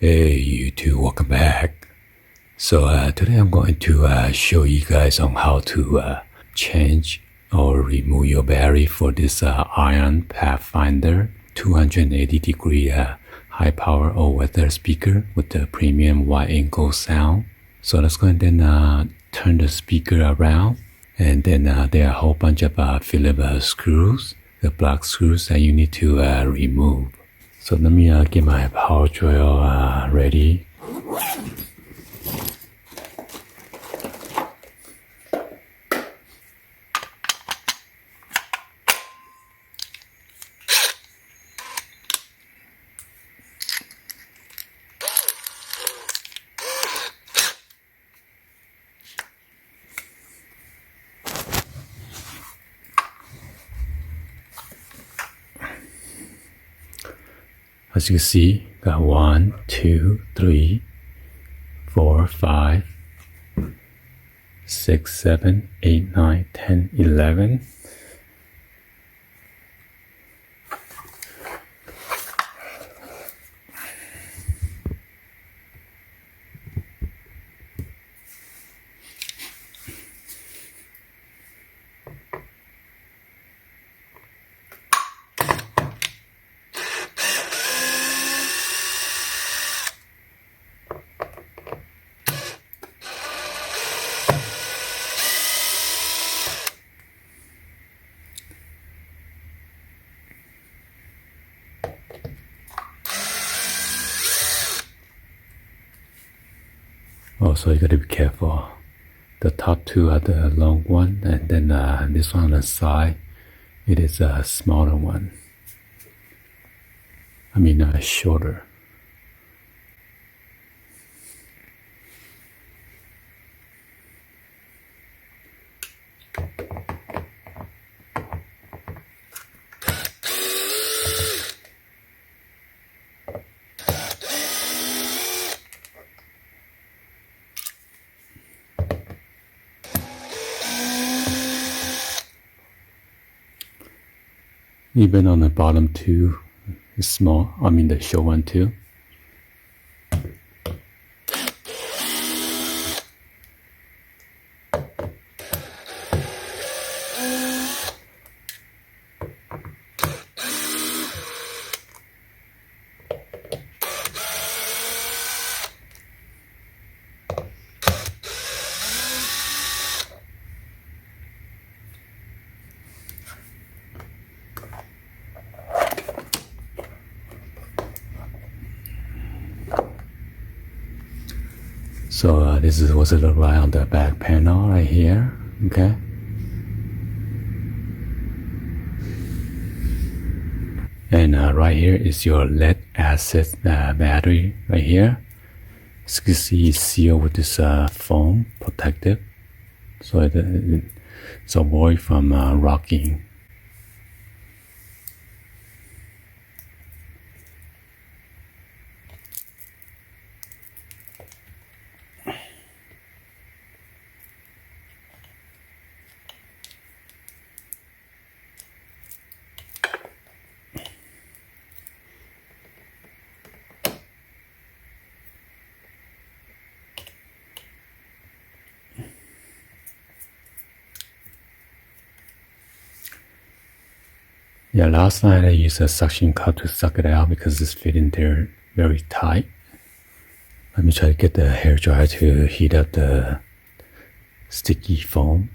Hey, you two, welcome back. So today I'm going to show you guys on how to change or remove your battery for this ION Pathfinder 280-degree high power all-weather speaker with the premium wide-angle sound. So let's go ahead and turn the speaker around, and then there are a whole bunch of Phillips screws, the black screws that you need to remove. So let me get my power drill ready. As you can see, got 1, 2, 3, 4, 5, 6, 7, 8, 9, 10, 11. Also, you gotta be careful. The top two are the long one, and then this one on the side, it is a smaller one. I mean, shorter. Even on the bottom two is small. I mean the short one too. So this is what it looks like on the back panel right here, okay? And right here is your lead acid battery right here. As you can see, it's sealed with this foam protective, so it's avoid from rocking. Yeah, last night I used a suction cup to suck it out because it's fitting there very tight. Let me try to get the hairdryer to heat up the sticky foam.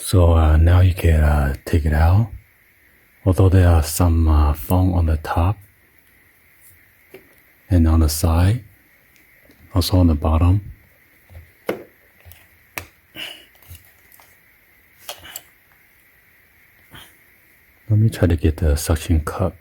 So now you can take it out. Although there are some foam on the top and on the side, also on the bottom. Let me try to get the suction cup.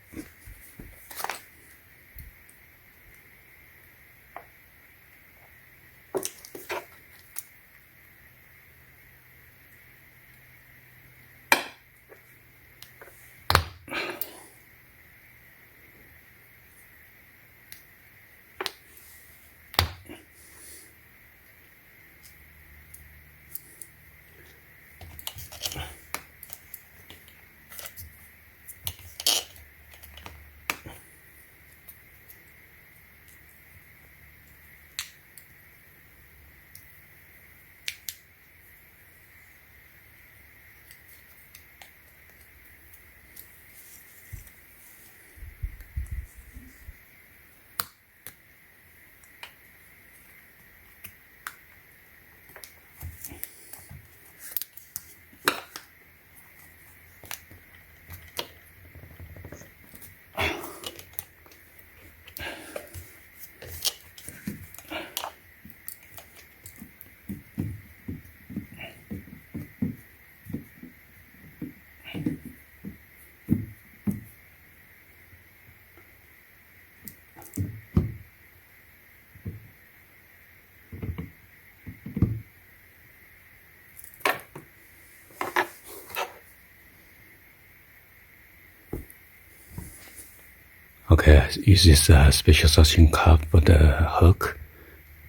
Okay, I use this special suction cup for the hook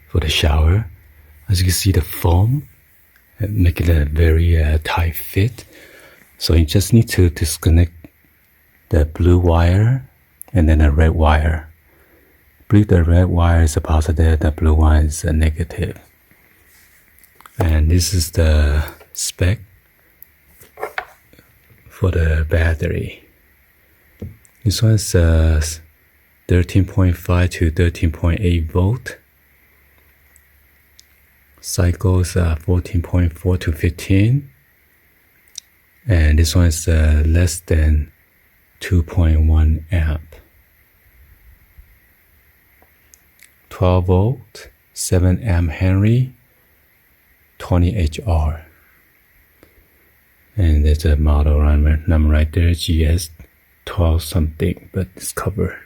for the shower. As you can see, the foam make it a very tight fit. So you just need to disconnect the blue wire and then the red wire. I believe the red wire is a positive, the blue one is a negative. And this is the spec for the battery. This one is 13.5 to 13.8 volt. Cycles 14.4 to 15. And this one is less than 2.1 amp. 12 volt, 7 amp Henry, 20 HR. And there's a model number right there, GS 12 something, but it's covered.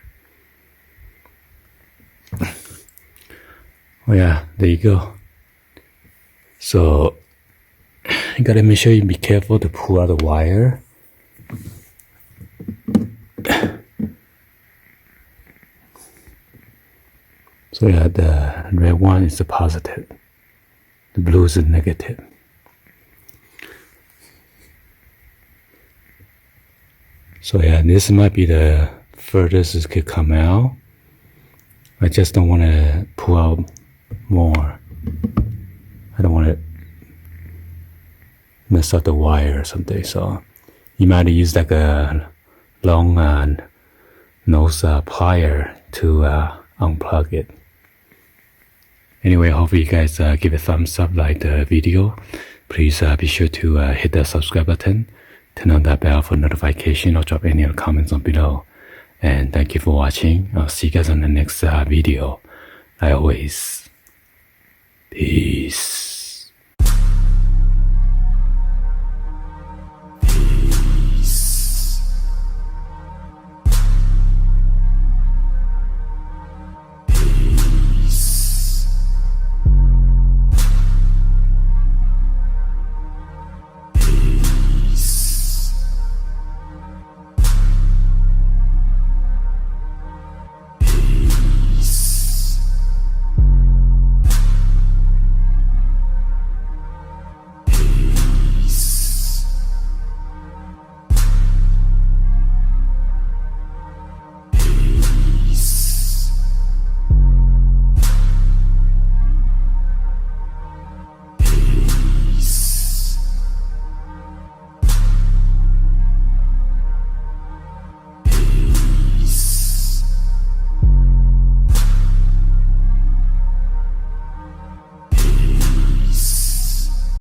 Oh yeah, there you go. So you gotta make sure you be careful to pull out the wire. So yeah, the red one is the positive, the blue is the negative. So yeah, this might be the furthest it could come out. I just don't want to pull out more. I don't want to mess up the wire or something. So you might use like a long nose plier to unplug it. Anyway, hopefully you guys give a thumbs up, like the video. Please be sure to hit the subscribe button. Turn on that bell for notification or drop any other comments on below. And thank you for watching. I'll see you guys on the next video. Like always, peace.